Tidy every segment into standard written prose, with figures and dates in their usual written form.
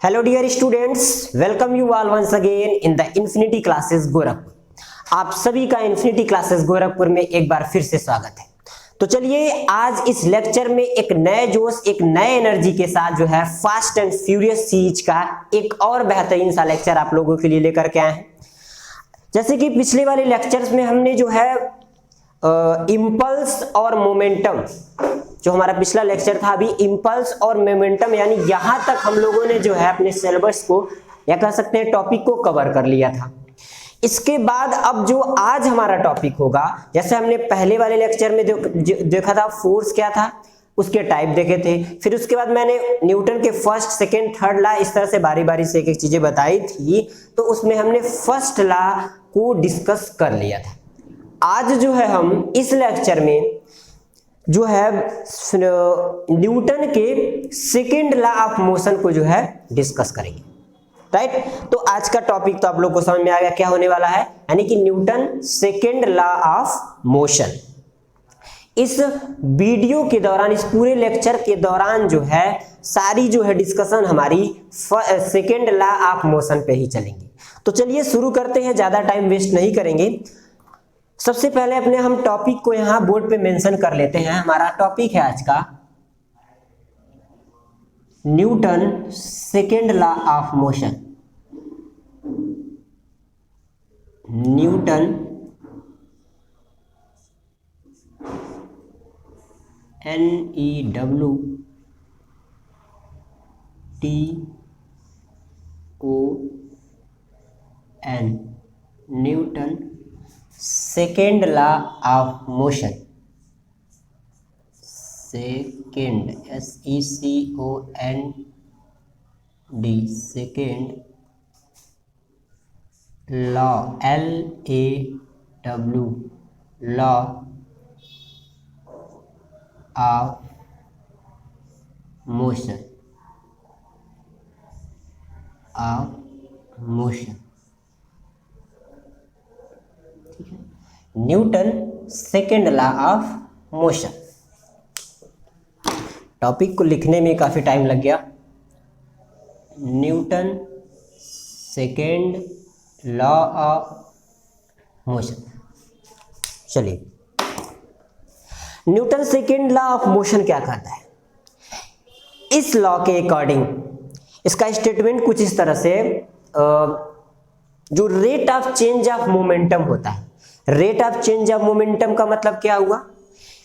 Hello dear students, welcome you all once again in the Infinity Classes Gorakhpur. आप सभी का infinity classes Gorakhpur में एक बार फिर से स्वागत है। तो चलिए आज इस लेक्चर में एक नए जोश, एक नए एनर्जी के साथ जो है फास्ट एंड फ्यूरियस सीरीज का एक और बेहतरीन सा लेक्चर आप लोगों के लिए लेकर के आए हैं। जैसे कि पिछले वाले लेक्चर्स में हमने जो है इम्पल्स और मोमेंटम, जो हमारा पिछला लेक्चर था अभी इम्पल्स और मोमेंटम, यानी यहां तक हम लोगों ने जो है अपने सिलेबस को या कह सकते हैं टॉपिक को कवर कर लिया था। इसके बाद अब जो आज हमारा टॉपिक होगा, जैसे हमने पहले वाले लेक्चर में देखा था फोर्स क्या था, उसके टाइप देखे थे, फिर उसके बाद मैंने न्यूटन के फर्स्ट सेकेंड थर्ड लॉ इस तरह से बारी बारी से एक एक चीजें बताई थी, तो उसमें हमने फर्स्ट लॉ को डिस्कस कर लिया था। आज जो है हम इस लेक्चर में जो है न्यूटन के सेकेंड लॉ ऑफ मोशन को जो है डिस्कस करेंगे, राइट। तो आज का टॉपिक तो आप लोग को समझ में आ गया क्या होने वाला है, यानी कि Newton second law of motion. इस वीडियो के दौरान, इस पूरे लेक्चर के दौरान जो है सारी जो है डिस्कशन हमारी सेकेंड लॉ ऑफ मोशन पे ही चलेंगी। तो चलिए शुरू करते हैं, ज्यादा टाइम वेस्ट नहीं करेंगे। सबसे पहले अपने हम टॉपिक को यहां बोर्ड पे मेंशन कर लेते हैं। हमारा टॉपिक है आज का Newton second law of motion. Newton NEWTON Newton second law of motion. Second SECOND second law LAW law of motion Newton second law of motion. टॉपिक को लिखने में काफी टाइम लग गया। Newton second law of motion. चलिए, Newton second law of motion क्या कहता है? इस लॉ के अकॉर्डिंग इसका स्टेटमेंट कुछ इस तरह से, जो rate of change of momentum होता है, rate of change of momentum का मतलब क्या हुआ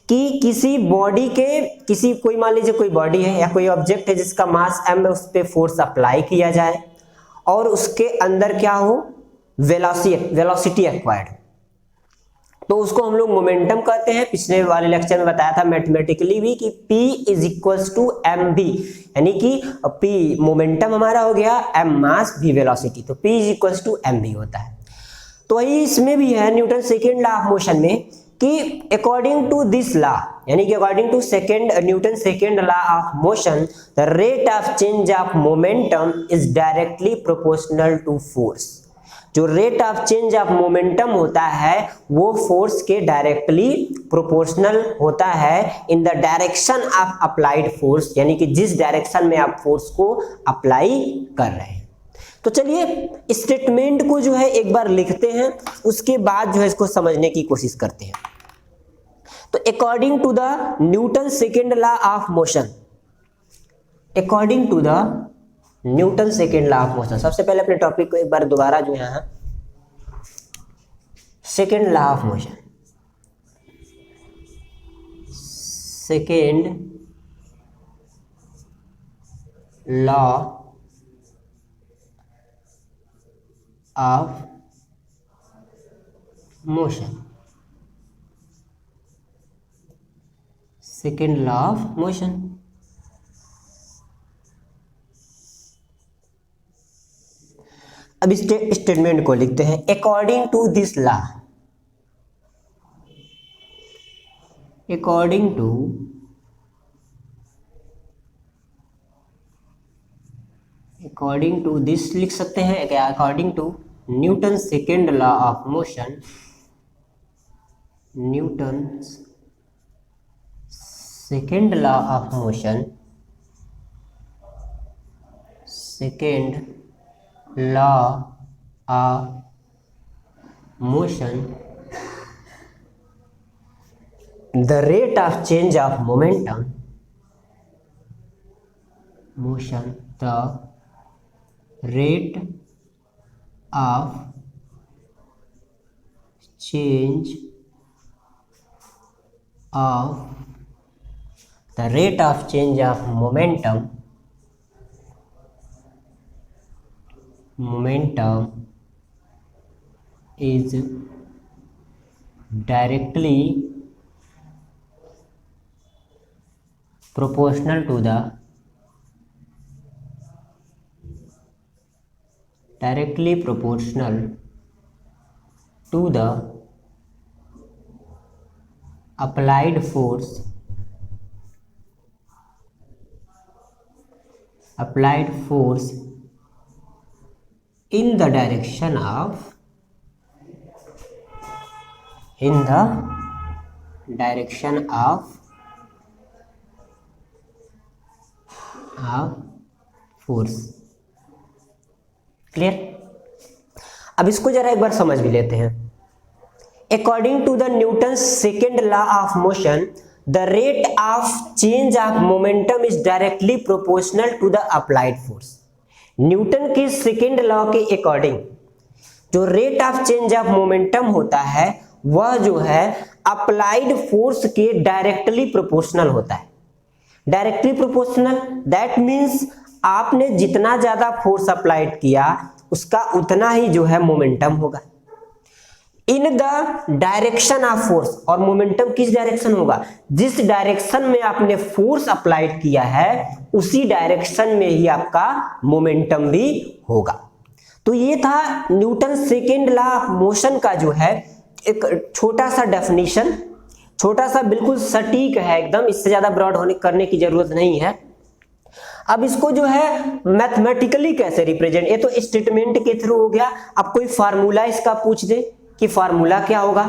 कि किसी बॉडी के कोई मान लीजिए कोई बॉडी है या कोई ऑब्जेक्ट है जिसका मास m है, उस पे फोर्स अप्लाई किया जाए और उसके अंदर क्या हो, वेलोसिटी एक्वायर्ड, तो उसको हम लोग मोमेंटम कहते हैं। पिछले वाले लेक्चर में बताया था मैथमेटिकली भी कि P is equals to mv, यानी कि P मोमेंटम हमारा हो गया, m मास, v वेलोसिटी, तो P is equals to mv होता है। तो वही इसमें भी है Newton second law of motion में कि अकॉर्डिंग टू दिस लॉ, यानी कि according to Newton second law of motion, the rate of change of momentum is directly proportional to force. जो rate of change of momentum होता है वो force के directly proportional होता है in the direction of applied force, यानी कि जिस डायरेक्शन में आप फोर्स को अप्लाई कर रहे हैं। तो चलिए स्टेटमेंट को जो है एक बार लिखते हैं, उसके बाद जो है इसको समझने की कोशिश करते हैं। तो according to the Newton second law of motion, according to the Newton second law of motion, सबसे पहले अपने टॉपिक को एक बार दोबारा जो है second law of motion, second law of motion, second law of motion. अब इस स्टेटमेंट को लिखते हैं according to this law, according to this लिख सकते हैं क्या, according to Newton second law of motion, Newton second law of motion, second law of motion, the rate of change of momentum, the rate of change of momentum is directly proportional to the applied force in the direction of force। Clear? अब इसको जरा एक बार समझ भी लेते हैं। According to the Newton's second law of motion, the rate of change of momentum is directly proportional to the applied force। Newton के second law के अकॉर्डिंग जो rate of change of momentum होता है वह जो है अप्लाइड फोर्स के directly proportional होता है। डायरेक्टली प्रोपोर्शनल दैट मीन्स आपने जितना ज्यादा फोर्स अप्लाइड किया उसका उतना ही जो है मोमेंटम होगा in the direction of force. और मोमेंटम किस डायरेक्शन होगा? जिस डायरेक्शन में आपने फोर्स अप्लाइड किया है उसी डायरेक्शन में ही आपका मोमेंटम भी होगा। तो ये था Newton second law of motion का जो है एक छोटा सा डेफिनेशन, छोटा सा बिल्कुल सटीक है एकदम, इससे ज्यादा ब्रॉड करने की जरूरत नहीं है। अब इसको जो है मैथमेटिकली कैसे रिप्रेजेंट, ये तो स्टेटमेंट के थ्रू हो गया। अब कोई फार्मूला इसका पूछ दे कि फार्मूला क्या होगा,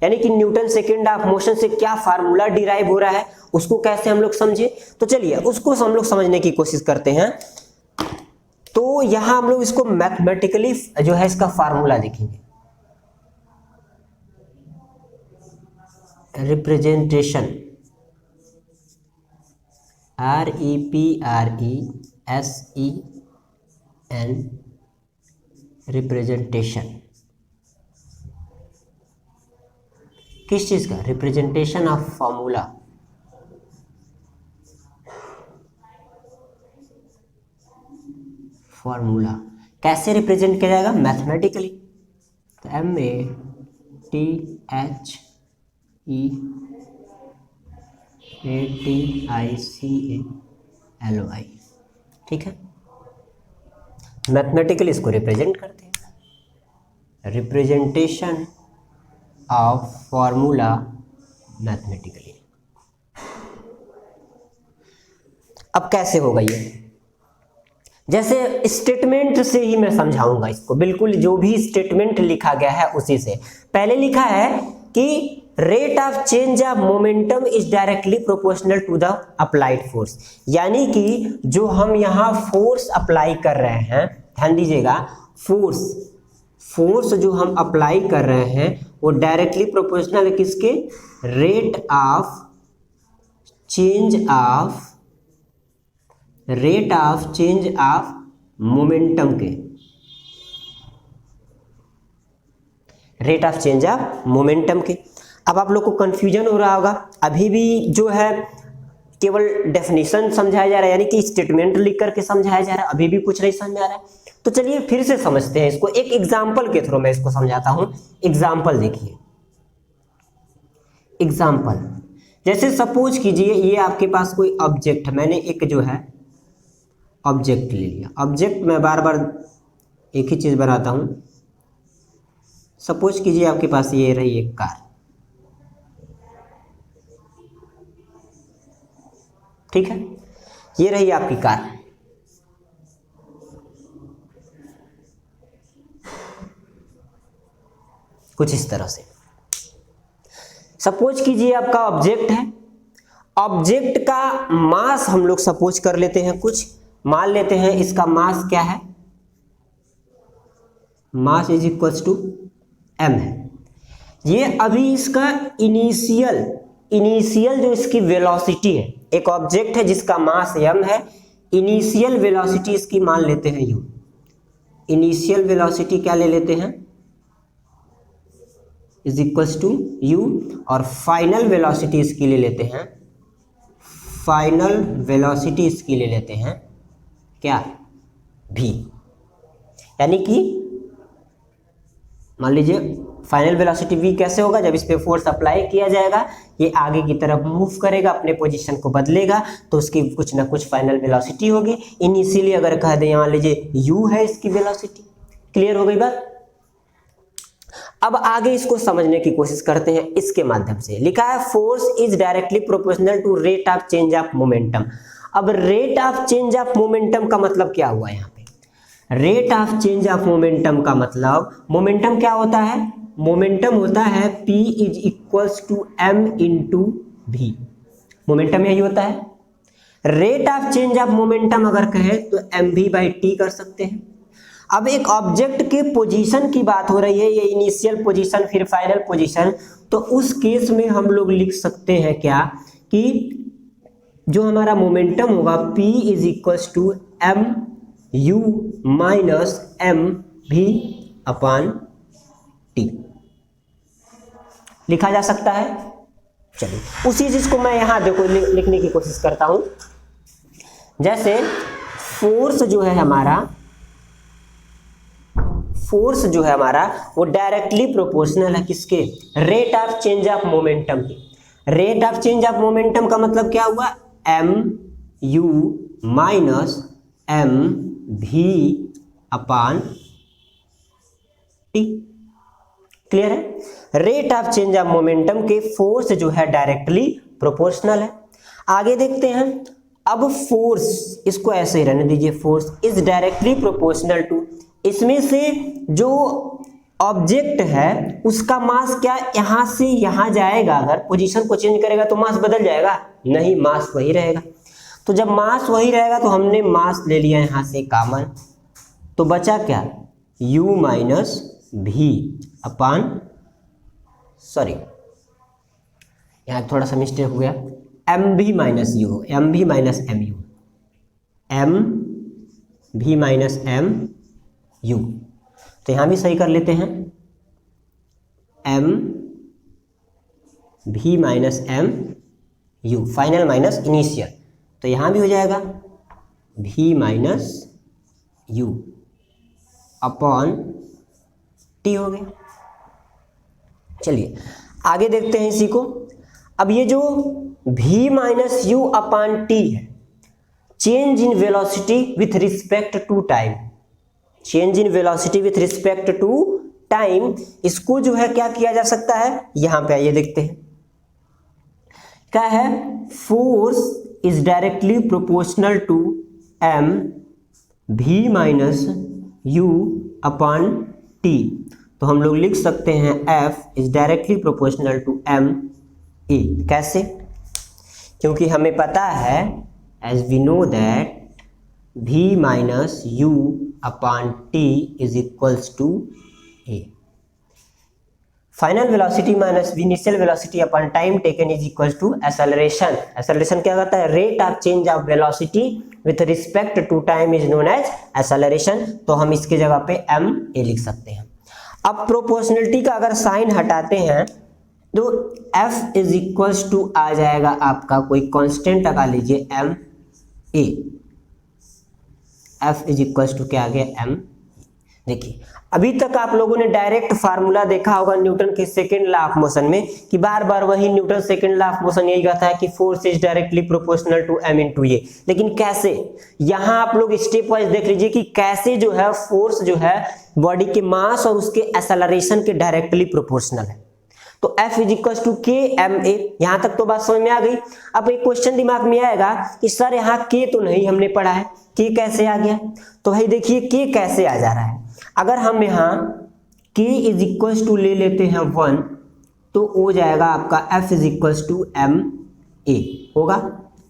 यानी कि न्यूटन सेकेंड ऑफ मोशन से क्या फार्मूला डिराइव हो रहा है, उसको कैसे हम लोग समझे। तो चलिए उसको हम लोग समझने की कोशिश करते हैं। तो यहां हम लोग इसको मैथमेटिकली जो है इसका फार्मूला देखेंगे। रिप्रेजेंटेशन, REPRESEN, रिप्रेजेंटेशन किस चीज का? Representation of formula. फॉर्मूला कैसे रिप्रेजेंट किया जाएगा? मैथमेटिकली। तो MATHEATICALOI, ठीक है। मैथमेटिकली इसको रिप्रेजेंट करते हैं। Representation of formula mathematically. अब कैसे होगा ये? जैसे स्टेटमेंट से ही मैं समझाऊंगा इसको, बिल्कुल जो भी स्टेटमेंट लिखा गया है उसी से। पहले लिखा है कि rate of change of momentum is directly proportional to the applied force, यानी कि जो हम यहाँ फोर्स अप्लाई कर रहे हैं, ध्यान दीजिएगा, फोर्स जो हम अप्लाई कर रहे हैं वो डायरेक्टली प्रोपोर्शनल है किसके? Rate of change of momentum के। Rate of change of momentum के। अब आप लोग को कंफ्यूजन हो रहा होगा, अभी भी जो है केवल डेफिनेशन समझाया जा रहा है, यानी कि स्टेटमेंट लिख करके समझाया जा रहा है, अभी भी कुछ नहीं समझ में आ रहा है। तो चलिए फिर से समझते हैं इसको, एक एग्जाम्पल के थ्रू मैं इसको समझाता हूं। एग्जाम्पल देखिए, एग्जाम्पल जैसे सपोज कीजिए ये आपके पास कोई ऑब्जेक्ट है, मैंने एक जो है ऑब्जेक्ट ले लिया। ऑब्जेक्ट मैं बार बार एक ही चीज बनाता हूं। सपोज कीजिए आपके पास ये रही एक कार, ठीक है, ये रही आपकी कार। कुछ इस तरह से सपोज कीजिए आपका ऑब्जेक्ट है। ऑब्जेक्ट का मास हम लोग सपोज कर लेते हैं कुछ मान लेते हैं इसका मास क्या है, mass is equals to m है। ये अभी इसका इनिशियल जो इसकी वेलोसिटी है, एक ऑब्जेक्ट है जिसका मास m है, इनिशियल वेलोसिटी इसकी मान लेते हैं u। इनिशियल वेलोसिटी क्या ले लेते हैं, इज इक्वल्स टू u, और फाइनल वेलोसिटी इसकी ले लेते हैं, फाइनल वेलोसिटी इसकी ले लेते हैं क्या, v। यानी कि मान लीजिए फाइनल वेलोसिटी v कैसे होगा, जब इस पे फोर्स अप्लाई किया जाएगा, ये आगे की तरफ मूव करेगा, अपने पोजीशन को बदलेगा, तो उसकी कुछ ना कुछ फाइनल वेलोसिटी होगी। इनिशियली अगर कह दें, मान लीजिए u है इसकी वेलोसिटी। क्लियर हो गई बात। अब आगे इसको समझने की कोशिश करते हैं इसके माध्यम से। लिखा है force is directly proportional to rate of change of momentum. अब rate of change of momentum का मतलब क्या हुआ यहाँ पे, rate of change of momentum का मतलब, मोमेंटम क्या होता है, मोमेंटम होता है p is equals to m into v। Momentum यही होता है। Rate of change of momentum अगर कहे तो mv बाई टी कर सकते हैं। अब एक ऑब्जेक्ट के पोजीशन की बात हो रही है, ये इनिशियल पोजीशन फिर फाइनल पोजीशन, तो उस केस में हम लोग लिख सकते हैं क्या कि जो हमारा मोमेंटम होगा p is equals to m u minus m v upon T लिखा जा सकता है। चलिए उसी चीज को मैं यहां देखो लिखने की कोशिश करता हूं। जैसे फोर्स जो है हमारा, फोर्स जो है हमारा वो डायरेक्टली प्रोपोर्शनल है किसके, rate of change of momentum के। Rate of change of momentum का मतलब क्या हुआ, m u minus m v upon T. Clear है। Rate of change of momentum के फोर्स जो है डायरेक्टली प्रोपोर्शनल है। आगे देखते हैं। अब फोर्स, इसको ऐसे ही रहने दीजिए, force is directly proportional to, इसमें से जो ऑब्जेक्ट है उसका मास क्या यहां से यहां जाएगा, अगर पोजीशन को चेंज करेगा तो मास बदल जाएगा, नहीं मास वही रहेगा। तो जब मास वही रहेगा तो हमने मास ले लिया यहां से कॉमन, तो बचा क्या, u माइनस v अपान, सॉरी यहां थोड़ा सा मिस्टेक हो गया, mv minus u, mv minus mu, mv minus mu, तो यहां भी सही कर लेते हैं, mv minus mu, final minus initial, तो यहां भी हो जाएगा v minus u upon T हो गया। चलिए आगे देखते हैं इसी को। अब ये जो v minus U upon T है, change in velocity with respect to time, change in velocity with respect to time, इसको जो है क्या किया जा सकता है, यहां पे आइए देखते हैं क्या है, force is directly proportional to m v minus U upon T, तो हम लोग लिख सकते हैं F is directly proportional to m a। कैसे, क्योंकि हमें पता है as we know that v minus U upon T is equals to a। Final velocity minus initial velocity upon time taken is equals to acceleration. Acceleration क्या होता है, rate of change of velocity with respect to time is known as acceleration, तो हम इसके जगह पे m a लिख सकते हैं। अब प्रोपोर्शनलिटी का अगर साइन हटाते हैं तो F इज इक्वल्स टू आ जाएगा आपका, कोई कांस्टेंट लगा लीजिए m a, F is equals to क्या आ गया m। देखिए अभी तक आप लोगों ने डायरेक्ट फार्मूला देखा होगा न्यूटन के सेकेंड लॉ ऑफ मोशन में, कि बार बार वही Newton second law of motion यही कहता है कि force is directly proportional to m into A. लेकिन कैसे, यहां आप लोग स्टेप वाइज देख लीजिए कि कैसे जो है फोर्स जो है बॉडी के मास और उसके एक्सेलरेशन के डायरेक्टली प्रोपोर्शनल है। तो F इज इक्वल टू के एम ए, यहां तक तो बात समझ में आ गई। अब एक क्वेश्चन दिमाग में आएगा कि सर यहाँ के तो नहीं हमने पढ़ा है, के कैसे आ गया, तो भाई देखिए के कैसे आ जा रहा है। अगर हम यहाँ k इज इक्वल टू ले लेते हैं 1, तो हो जाएगा आपका F is equal to m a होगा,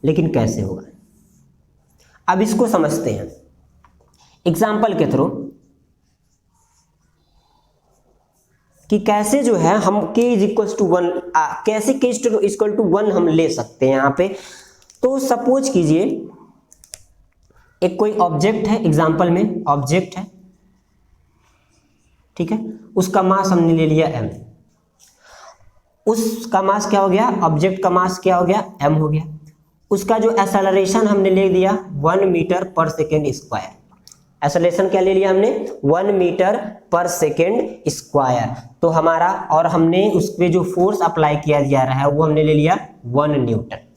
लेकिन कैसे होगा। अब इसको समझते हैं एग्जाम्पल के थ्रू कि कैसे जो है हम k इज इक्वल टू 1 कैसे k इज इक्वल टू 1 हम ले सकते हैं यहाँ पे। तो सपोज कीजिए एक कोई ऑब्जेक्ट है, एग्जाम्पल में ऑब्जेक्ट है, ठीक है, उसका मास हमने ले लिया m, उसका मास क्या हो गया, ऑब्जेक्ट का मास क्या हो गया, m हो गया। उसका जो एक्सेलरेशन हमने ले दिया 1 मीटर पर सेकेंड स्क्वायर, एक्सेलरेशन क्या ले लिया हमने 1 मीटर पर सेकेंड स्क्वायर। तो हमारा और हमने उस पर जो फोर्स अप्लाई किया जा रहा है वो हमने ले लिया 1 न्यूटन।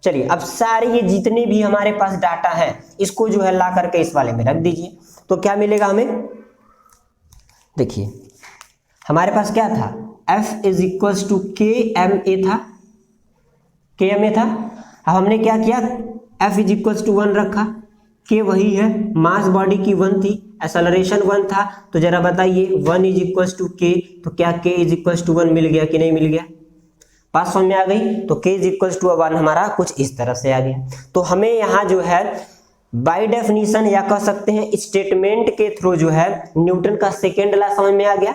चलिए अब सारे ये जितने भी हमारे पास डाटा है इसको जो है ला करके इस वाले में रख दीजिए, तो क्या मिलेगा हमें, देखिए हमारे पास क्या था, F is equals to KMA था, KMA था। अब हमने क्या किया, F इज इक्वल्स टू 1 रखा, K वही है, मास बॉडी की 1 थी, एक्सेलरेशन 1 था, तो जरा बताइए 1 इज इक्वल्स टू K, तो क्या K इज इक्वल्स टू 1 मिल गया कि नहीं मिल गया, बात समझ में आ गई। तो K इज इक्वल्स टू 1 हमारा कुछ इस तरह से आ गया। तो हमें यहाँ जो है बाय डेफिनेशन या कह सकते हैं स्टेटमेंट के थ्रू जो है न्यूटन का सेकेंड लॉ समझ में आ गया,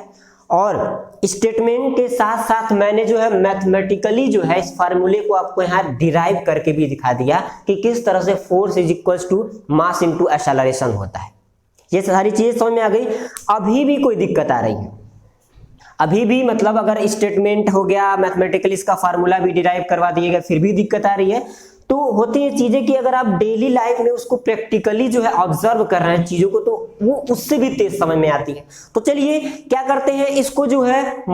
और स्टेटमेंट के साथ साथ मैंने जो है मैथमेटिकली जो है इस फार्मूले को आपको यहाँ डिराइव करके भी दिखा दिया कि किस तरह से force is equals to mass into acceleration होता है। ये सारी चीजें समझ में आ गई। अभी भी कोई दिक्कत आ रही है, अभी भी मतलब अगर स्टेटमेंट हो गया, मैथमेटिकली इसका फार्मूला भी डिराइव करवा दिएगा, फिर भी दिक्कत आ रही है, तो होती है चीजें कि अगर आप डेली लाइफ में उसको प्रैक्टिकली जो है ऑब्जर्व कर रहे हैं चीजों को, तो वो उससे भी तेज समझ में आती है। तो चलिए क्या करते हैं, इसको जो है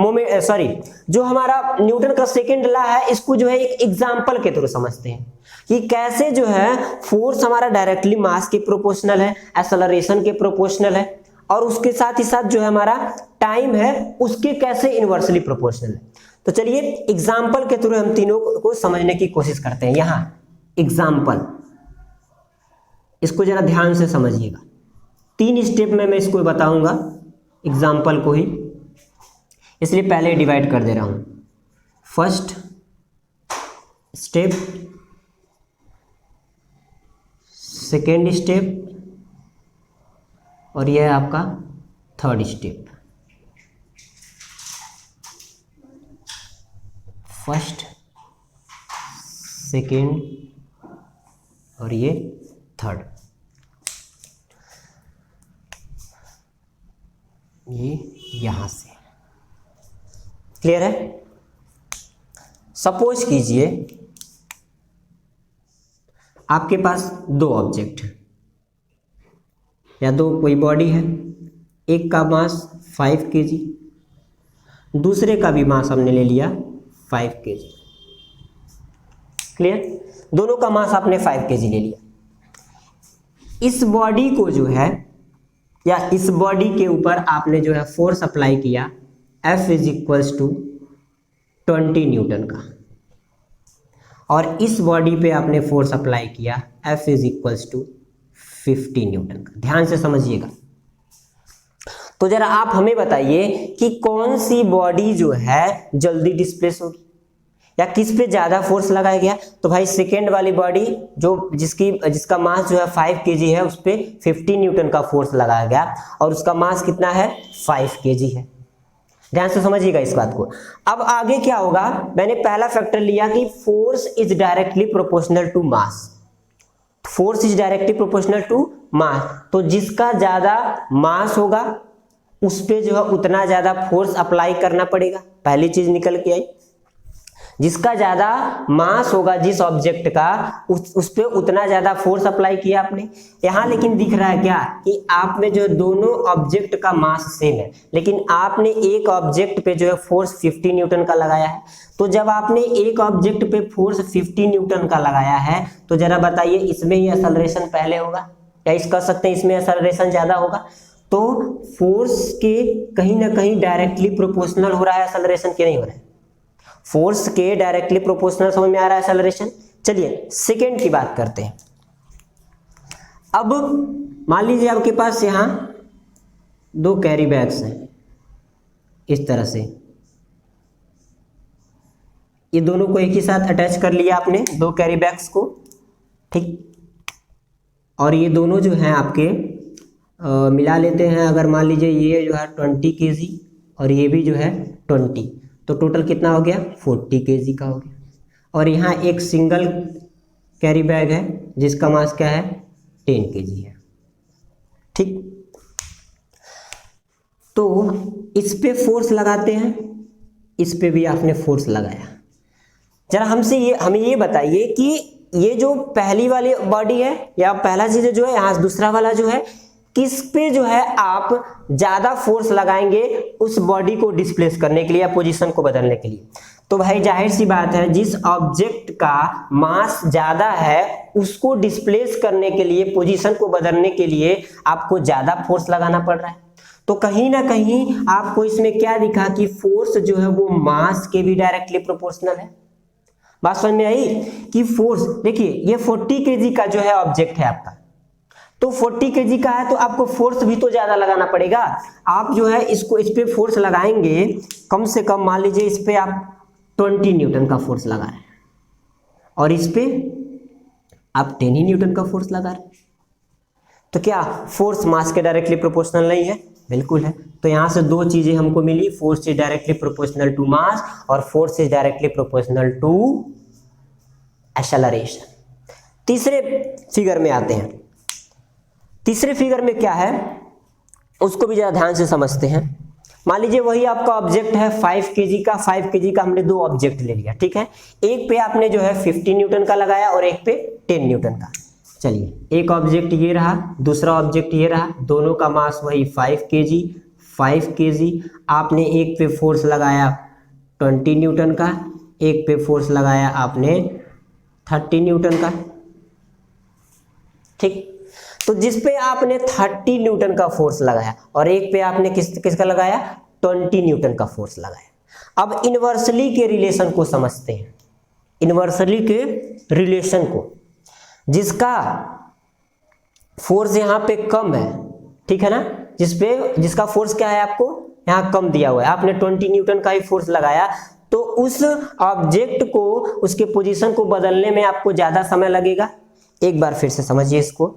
जो हमारा न्यूटन का सेकेंड लॉ है इसको जो है एक एग्जांपल के थ्रू समझते हैं कि कैसे जो है फोर्स हमारा डायरेक्टली मास के प्रोपोर्शनल है, एक्सेलरेशन के प्रोपोर्शनल है, और उसके साथ ही साथ जो है हमारा टाइम है उसके कैसे इनवर्सली प्रोपोर्शनल है। तो चलिए एग्जांपल के थ्रू हम तीनों को समझने की कोशिश करते हैं। यहाँ एग्जाम्पल, इसको जरा ध्यान से समझिएगा, 3 स्टेप में मैं इसको बताऊंगा एग्जाम्पल को ही, इसलिए पहले डिवाइड कर दे रहा हूं। फर्स्ट स्टेप, सेकेंड स्टेप, और यह है आपका थर्ड स्टेप। फर्स्ट, सेकेंड और ये थर्ड, ये यहां से क्लियर है। सपोज कीजिए आपके पास 2 ऑब्जेक्ट है या 2 कोई बॉडी है, एक का मास 5 kg, दूसरे का भी मास हमने ले लिया 5 kg, क्लियर, दोनों का मास आपने 5 kg ले लिया। इस बॉडी को जो है या इस बॉडी के ऊपर आपने जो है फोर्स अप्लाई किया F is equals to 20 newton का, और इस बॉडी पे आपने फोर्स अप्लाई किया F is equals to 50 newton का। ध्यान से समझिएगा। तो जरा आप हमें बताइए कि कौन सी बॉडी जो है जल्दी डिस्प्लेस होगी या किस पे ज्यादा फोर्स लगाया गया। तो भाई सेकेंड वाली बॉडी जो जिसका मास जो है 5 kg है उस पे 50 न्यूटन का फोर्स लगाया गया, और उसका मास कितना है 5 kg है। ध्यान से समझिएगा इस बात को। अब आगे क्या होगा, मैंने पहला फैक्टर लिया कि force is directly proportional to mass, force is directly proportional to mass, तो जिसका ज्यादा मास होगा उस पे जो है उतना ज्यादा फोर्स अप्लाई करना पड़ेगा। पहली चीज निकल के आई, जिसका ज्यादा मास होगा जिस ऑब्जेक्ट का उस पे उतना ज्यादा फोर्स अप्लाई किया आपने। यहाँ लेकिन दिख रहा है क्या कि आप में जो दोनों ऑब्जेक्ट का मास सेम है, लेकिन आपने एक ऑब्जेक्ट पे जो है फोर्स 50 न्यूटन का लगाया है। तो जब आपने एक ऑब्जेक्ट पे फोर्स 50 न्यूटन का लगाया है तो जरा बताइए इसमें ही एक्सेलरेशन पहले होगा या इस कह सकते हैं इसमें एक्सेलरेशन ज्यादा होगा। तो फोर्स के कहीं ना कहीं डायरेक्टली प्रोपोर्शनल हो रहा है एक्सेलरेशन, के नहीं हो रहा है, फोर्स के डायरेक्टली प्रोपोर्शनल समझ में आ रहा है एक्सेलरेशन। चलिए सेकेंड की बात करते हैं। अब मान लीजिए आपके पास यहां 2 कैरी बैग्स हैं इस तरह से, ये दोनों को एक ही साथ अटैच कर लिया आपने 2 कैरी बैग्स को, ठीक। और ये दोनों जो हैं आपके मिला लेते हैं। अगर मान लीजिए ये जो है 20 kg और ये भी जो है 20, तो टोटल कितना हो गया 40 kg का हो गया। और यहाँ एक सिंगल कैरी बैग है जिसका मास क्या है 10 kg है। ठीक, तो इस पे फोर्स लगाते हैं, इस पे भी आपने फोर्स लगाया। जरा हमें ये बताइए कि ये जो पहली वाली बॉडी है या पहला चीज जो है, यहाँ दूसरा वाला जो है, किस पे जो है आप ज्यादा फोर्स लगाएंगे उस बॉडी को डिस्प्लेस करने के लिए या पोजीशन को बदलने के लिए? तो भाई जाहिर सी बात है, जिस ऑब्जेक्ट का मास ज्यादा है उसको डिस्प्लेस करने के लिए, पोजीशन को बदलने के लिए आपको ज्यादा फोर्स लगाना पड़ रहा है। तो कहीं ना कहीं आपको इसमें क्या दिखा कि फोर्स जो है वो मास के भी डायरेक्टली प्रोपोर्शनल है। बात समझ में आई कि फोर्स, देखिए ये 40 kg का जो है ऑब्जेक्ट है आपका, तो 40 kg का है तो आपको फोर्स भी तो ज्यादा लगाना पड़ेगा। आप जो है इसको इस पे फोर्स लगाएंगे कम से कम, मान लीजिए इस पे आप 20 न्यूटन का फोर्स लगा रहे हैं और इस पे आप 10 ही न्यूटन का फोर्स लगा रहे हैं, तो क्या फोर्स मास के डायरेक्टली प्रोपोर्शनल नहीं है? बिल्कुल है। तो यहां से दो चीजें हमको मिली, force is directly proportional to mass और force is directly proportional to acceleration. तीसरे फिगर में आते हैं। तीसरे फिगर में क्या है उसको भी जरा ध्यान से समझते हैं। मान लीजिए वही आपका ऑब्जेक्ट है 5 kg का, 5 kg का हमने दो ऑब्जेक्ट ले लिया, ठीक है। एक पे आपने जो है 50 न्यूटन का लगाया और एक पे 10 न्यूटन का। चलिए एक ऑब्जेक्ट ये रहा, दूसरा ऑब्जेक्ट ये रहा, दोनों का मास वही 5 kg। आपने एक पे फोर्स लगाया 20 न्यूटन का, एक पे फोर्स लगाया आपने 30 न्यूटन का। ठीक, तो जिस पे आपने 30 न्यूटन का फोर्स लगाया और एक पे आपने किसका लगाया 20 न्यूटन का फोर्स लगाया। अब इनवर्सली के रिलेशन को समझते हैं, इनवर्सली के रिलेशन को, जिसका फोर्स यहाँ पे कम है, ठीक है ना, जिसका फोर्स क्या है आपको यहाँ कम दिया हुआ है, आपने 20 न्यूटन का ही फोर्स लगाया, तो उस ऑब्जेक्ट को, उसके पोजीशन को बदलने में आपको ज्यादा समय लगेगा। एक बार फिर से समझिए इसको।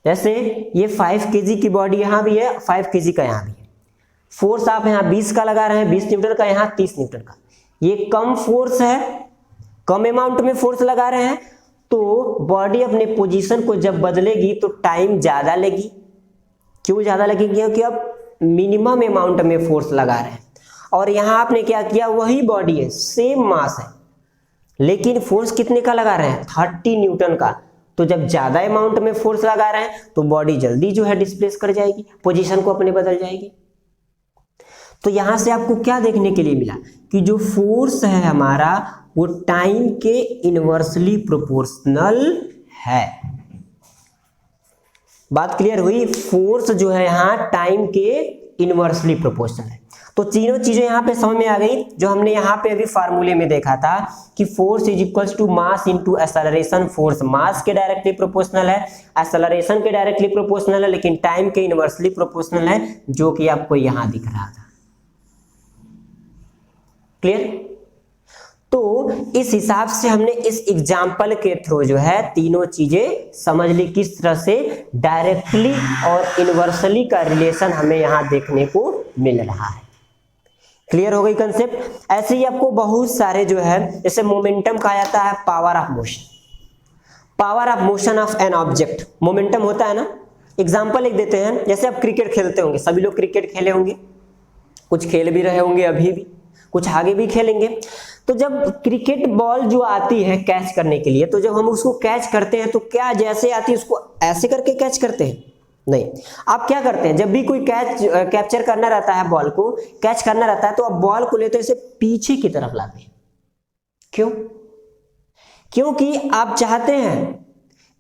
जैसे ये 5 kg की बॉडी यहाँ भी है, 5 kg का यहाँ भी है, फोर्स आप यहाँ 20 का लगा रहे हैं, 20 न्यूटन का, यहाँ 30 न्यूटन का। ये कम फोर्स है, कम अमाउंट में फोर्स लगा रहे हैं, तो बॉडी अपने पोजीशन को जब बदलेगी तो टाइम ज्यादा लेगी। क्यों ज्यादा लगेगी? क्योंकि अब मिनिमम अमाउंट में फोर्स लगा रहे हैं। और यहाँ आपने क्या किया, वही बॉडी है, सेम मास है, लेकिन फोर्स कितने का लगा रहे हैं 30 न्यूटन का। तो जब ज्यादा अमाउंट में फोर्स लगा रहे हैं तो बॉडी जल्दी जो है डिस्प्लेस कर जाएगी, पोजीशन को अपने बदल जाएगी। तो यहां से आपको क्या देखने के लिए मिला कि जो फोर्स है हमारा वो टाइम के इनवर्सली प्रोपोर्शनल है। बात क्लियर हुई? फोर्स जो है यहाँ टाइम के इनवर्सली प्रोपोर्शनल है। तो तीनों चीजें यहाँ पे समझ में आ गई, जो हमने यहाँ पे अभी फार्मूले में देखा था कि force is equals to mass into acceleration. Force mass के डायरेक्टली प्रोपोर्शनल है, एक्सेलरेशन के डायरेक्टली प्रोपोर्शनल है, लेकिन टाइम के इनवर्सली प्रोपोर्शनल है, जो कि आपको यहाँ दिख रहा था। क्लियर? तो इस हिसाब से हमने इस एग्जाम्पल के थ्रू जो है तीनों चीजें समझ ली, किस तरह से डायरेक्टली और इनवर्सली का रिलेशन हमें यहां देखने को मिल रहा है। क्लियर हो गई कंसेप्ट? ऐसे ही आपको बहुत सारे जो है, जैसे मोमेंटम कहा जाता है power of motion, power of motion of an object, momentum होता है ना। एग्जाम्पल एक देते हैं, जैसे आप क्रिकेट खेलते होंगे, सभी लोग क्रिकेट खेले होंगे, कुछ खेल भी रहे होंगे अभी भी, कुछ आगे भी खेलेंगे। तो जब क्रिकेट बॉल जो आती है कैच करने के लिए, तो जब हम उसको कैच करते हैं तो क्या जैसे आती है उसको ऐसे करके कैच करते हैं? नहीं। आप क्या करते हैं, जब भी कोई कैप्चर करना रहता है, बॉल को कैच करना रहता है, तो आप बॉल को लेते इसे पीछे की तरफ लाते हैं। क्यों? क्योंकि आप चाहते हैं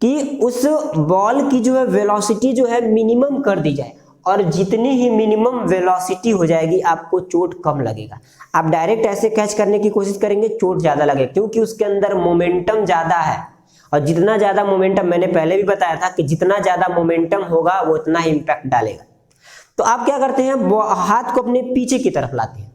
कि उस बॉल की जो है वेलोसिटी जो है मिनिमम कर दी जाए, और जितनी ही मिनिमम वेलोसिटी हो जाएगी आपको चोट कम लगेगा। आप डायरेक्ट ऐसे कैच करने की कोशिश करेंगे, चोट ज्यादा लगेगा, क्योंकि उसके अंदर मोमेंटम ज्यादा है। और जितना ज्यादा मोमेंटम, मैंने पहले भी बताया था कि जितना ज्यादा मोमेंटम होगा वो उतना ही इंपैक्ट डालेगा। तो आप क्या करते हैं, हाथ को अपने पीछे की तरफ लाते हैं,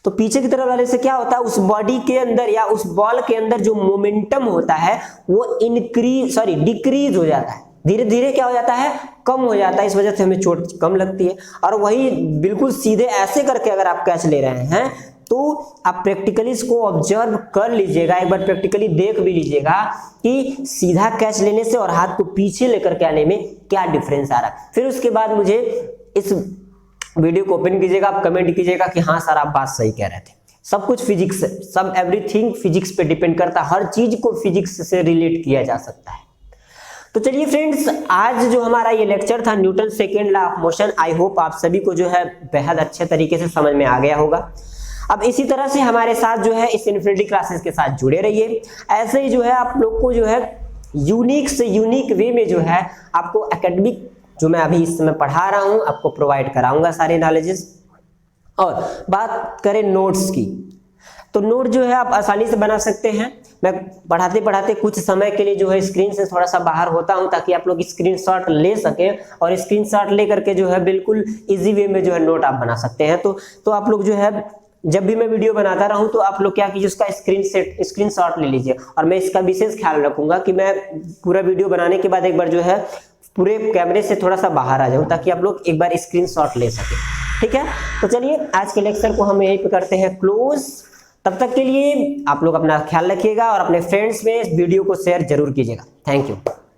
तो पीछे की तरफ वाले से क्या होता है, उस बॉडी के अंदर या उस बॉल के अंदर जो मोमेंटम होता है वो डिक्रीज हो जाता है, धीरे धीरे क्या हो जाता है, कम हो जाता है। इस वजह से हमें चोट कम लगती है। और वही बिल्कुल सीधे ऐसे करके अगर आप कैच ले रहे हैं तो आप प्रैक्टिकली इसको ऑब्जर्व कर लीजिएगा, एक बार प्रैक्टिकली देख भी लीजिएगा कि सीधा कैच लेने से और हाथ को पीछे लेकर के आने में क्या डिफरेंस आ रहा है। फिर उसके बाद मुझे इस वीडियो को ओपन कीजिएगा, आप कमेंट कीजिएगा कि हाँ सर आप बात सही कह रहे थे। सब कुछ फिजिक्स, सब एवरीथिंग फिजिक्स पे डिपेंड करता है, हर चीज को फिजिक्स से रिलेट किया जा सकता है। तो चलिए फ्रेंड्स, आज जो हमारा ये लेक्चर था Newton second law of motion, I hope आप सभी को जो है बेहद अच्छे तरीके से समझ में आ गया होगा। अब इसी तरह से हमारे साथ जो है इस इन्फिनिटी क्लासेस के साथ जुड़े रहिए। ऐसे ही जो है आप लोग को जो है यूनिक से यूनिक वे में जो है आपको एकेडमिक जो मैं अभी इस समय पढ़ा रहा हूं आपको प्रोवाइड कराऊंगा सारे नॉलेजेस। और बात करें नोट्स की, तो नोट जो है आप आसानी से बना सकते हैं। मैं पढ़ाते पढ़ाते कुछ समय के लिए जो है स्क्रीन से थोड़ा सा बाहर होता हूं ताकि आप लोग स्क्रीनशॉट ले सकें, और स्क्रीनशॉट ले करके जो है बिल्कुल इजी वे में जो है नोट आप बना सकते हैं। तो आप लोग जो है जब भी मैं वीडियो बनाता रहूं तो आप लोग क्या कीजिए, उसका स्क्रीनशॉट ले लीजिए। और मैं इसका विशेष ख्याल रखूंगा कि मैं पूरा वीडियो बनाने के बाद एक बार जो है पूरे कैमरे से थोड़ा सा बाहर आ जाऊं ताकि आप लोग एक बार स्क्रीनशॉट ले सकें। ठीक है, तो चलिए आज के लेक्चर को हम यहीं पे करते हैं क्लोज। तब तक के लिए आप लोग अपना ख्याल रखिएगा और अपने फ्रेंड्स में इस वीडियो को शेयर जरूर कीजिएगा। Thank you.